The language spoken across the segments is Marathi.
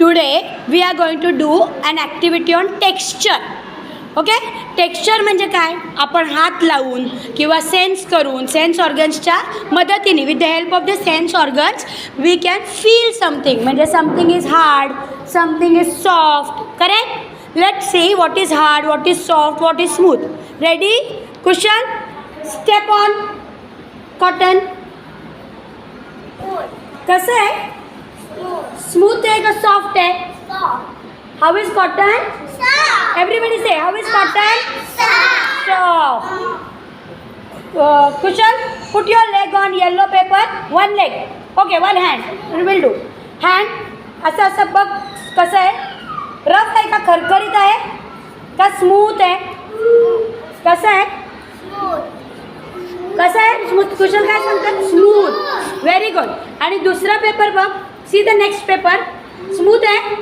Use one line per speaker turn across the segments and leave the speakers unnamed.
Today we are going to do an activity on texture. Okay, texture म्हणजे काय? आपण हात लावून किंवा सेन्स करून सेन्स ऑर्गन्सच्या मदतीने with the help of the sense organs we can feel something. म्हणजे something is hard, something is soft. Correct? Let's see what is hard, what is soft, what is smooth. Ready? Cushion, step on cotton. कसं आहे? स्मूथ आहे का सॉफ्ट आहे? How is cotton? Everybody say, how is cotton? Soft. Kushal, put your leg on yellow paper. One leg. Okay, one hand. We will do. Hand. असं असं बघ कसं आहे? रफ आहे का खरखरीत आहे का स्मूथ आहे? कसं आहे? कसं आहे? स्मूथ. कुशल काय सांगतात? स्मूथ. Very good. आणि दुसरा पेपर बघ. See the next paper. Smooth आहे?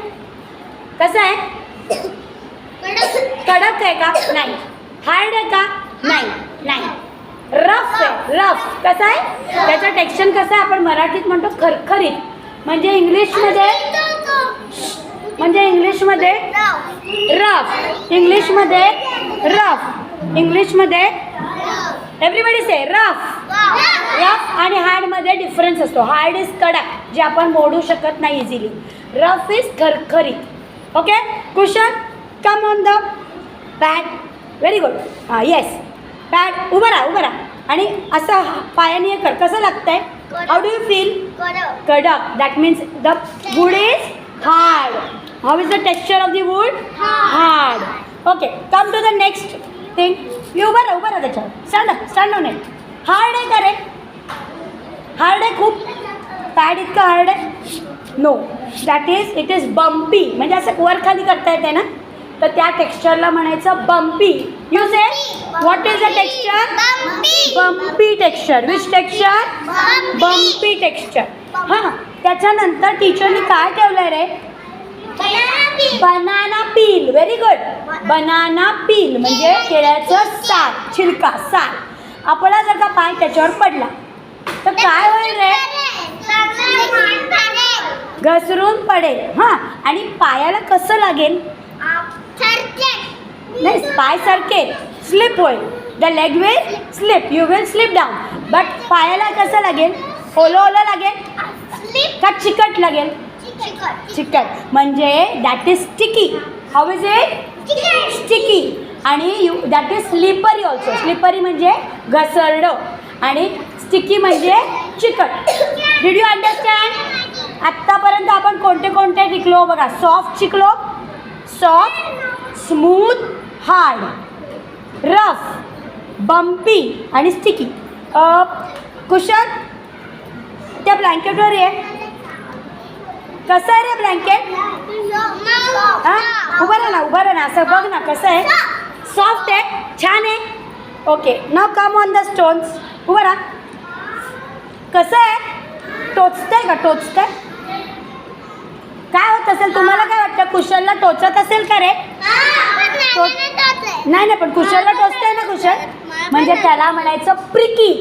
कसं आहे? कडक आहे का? नाही. हार्ड आहे का? नाही. नाही. रफ आहे. रफ. कसं आहे? त्याचं टेक्स्चर कसं आहे? आपण मराठीत म्हणतो खरखरीत. म्हणजे इंग्लिशमध्ये रफ. इंग्लिशमध्ये रफ. इंग्लिशमध्ये एव्हरीबडी से रफ. रफ आणि हार्डमध्ये डिफरन्स असतो. हार्ड इज कडक, जे आपण मोडू शकत नाही इझिली. रफ इज खरखरीत. Okay Kushan, come on the pad. Very good. हां येस. पॅड उभं राहा, उभं राहा. आणि असं पायाने कर. कसं लागतंय? How do you feel? कडक. That means the wood is hard. How is the texture of the wood? Hard. Okay, come to the next thing. मी उभं राहा, उभं राहा त्याच्यावर. Stand on it. हार्ड आहे का रे? हार्ड आहे खूप? पॅड इतकं हार्ड आहे? No, that is it is bumpy. म्हणजे असं वर खाली करता येते ना, तर त्या टेक्स्चरला म्हणायचं bumpy. You say what is the texture? Bumpy texture. Which texture? Bumpy texture. हां, त्याच्यानंतर टीचरनी काय ठेवलं रे? Banana peel. Very good. Banana peel म्हणजे केळ्याचं साल, छिलका, साल. आपला जर का पाय त्याच्यावर पडला तर काय होईल रे? घसरून पडेल. हां, आणि पायाला कसं लागेल? नाही, पाय सरकेल, स्लिप होईल. The leg will slip, you will slip down. But पायाला कसं लागेल? ओलं ओलं लागेल का चिकट लागेल? चिकट. म्हणजे that is sticky. How is it? Sticky. आणि that is slippery also. Slippery म्हणजे घसरडं आणि स्टिकी म्हणजे चिकट. Did you understand? आत्तापर्यंत आपण कोणते कोणते शिकलो बघा. सॉफ्ट शिकलो. Soft, smooth, hard, rough, bumpy आणि स्टिकी. कुशन, त्या ब्लँकेटवर ये. कसं आहे रे ब्लँकेट? हां, उभं राहा ना, उभं राहा ना. असं बघ ना कसं आहे. सॉफ्ट आहे, छान आहे. Okay, now come on the stones. उभं राहा. कसं आहे? टोचतंय का? टोचतंय? काय होत असेल? तुम्हाला काय वाटतं? कुशलला टोचत असेल का रे? नाही नाही, पण कुशलला टोचतंय ना कुशल. म्हणजे त्याला म्हणायचं प्रिकी.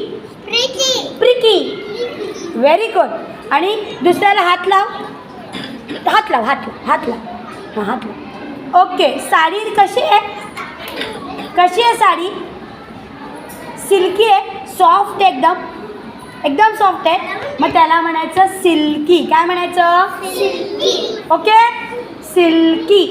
प्रिकी. Very good. आणि दुसऱ्याला हात लाव. हात लाव, हात लाव, हात लाव. हां, हात लाव. ओके, साडी कशी आहे? कशी आहे साडी? सिल्की आहे, सॉफ्ट आहे, एकदम एकदम सॉफ्ट आहे. मग त्याला म्हणायचं सिल्की. काय म्हणायचं? Okay, silkie.